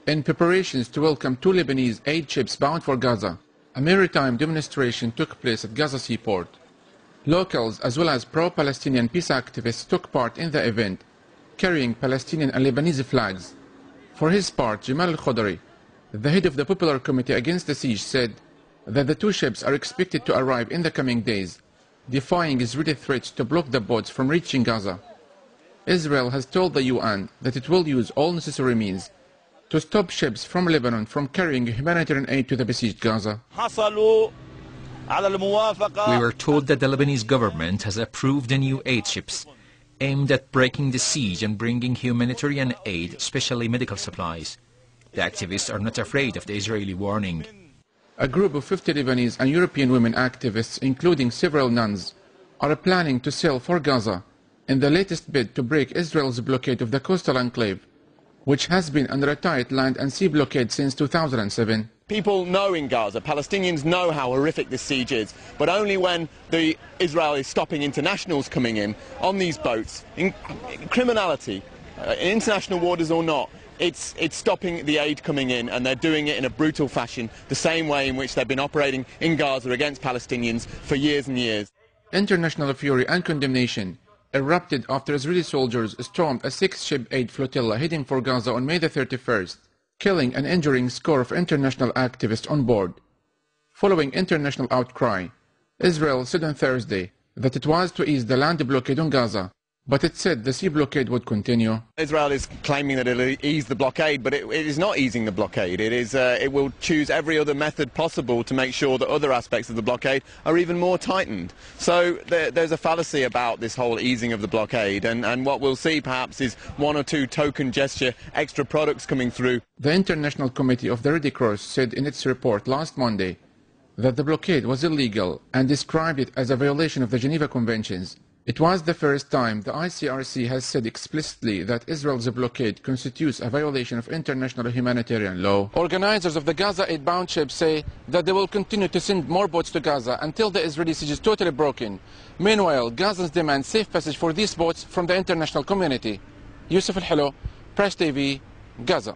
In preparations to welcome 2 Lebanese aid ships bound for Gaza, a maritime demonstration took place at Gaza seaport. Locals as well as pro-Palestinian peace activists took part in the event, carrying Palestinian and Lebanese flags. For his part, Jamal al-Khodari, the head of the Popular Committee Against the Siege, said that the 2 ships are expected to arrive in the coming days, defying Israeli threats to block the boats from reaching Gaza. Israel has told the UN that it will use all necessary means to stop ships from Lebanon from carrying humanitarian aid to the besieged Gaza. We were told that the Lebanese government has approved the new aid ships aimed at breaking the siege and bringing humanitarian aid, especially medical supplies. The activists are not afraid of the Israeli warning. A group of 50 Lebanese and European women activists, including several nuns, are planning to sail for Gaza in the latest bid to break Israel's blockade of the coastal enclave, which has been under a tight land and sea blockade since 2007. People know in Gaza, Palestinians know how horrific this siege is, but only when Israel is stopping internationals coming in on these boats, in criminality, international waters or not, it's stopping the aid coming in, and they're doing it in a brutal fashion, the same way in which they've been operating in Gaza against Palestinians for years and years. International fury and condemnation erupted after Israeli soldiers stormed a 6-ship aid flotilla heading for Gaza on May the 31st, killing and injuring a score of international activists on board. Following international outcry, Israel said on Thursday that it was to ease the land blockade on Gaza, but it said the sea blockade would continue. Israel is claiming that it will ease the blockade, but it is not easing the blockade. It will choose every other method possible to make sure that other aspects of the blockade are even more tightened. So there's a fallacy about this whole easing of the blockade, and what we'll see perhaps is 1 or 2 token gesture extra products coming through. The International Committee of the Red Cross said in its report last Monday that the blockade was illegal and described it as a violation of the Geneva Conventions. It was the first time the ICRC has said explicitly that Israel's blockade constitutes a violation of international humanitarian law. Organizers of the Gaza aid-bound ships say that they will continue to send more boats to Gaza until the Israeli siege is totally broken. Meanwhile, Gazans demand safe passage for these boats from the international community. Yusuf Al-Hilo, Press TV, Gaza.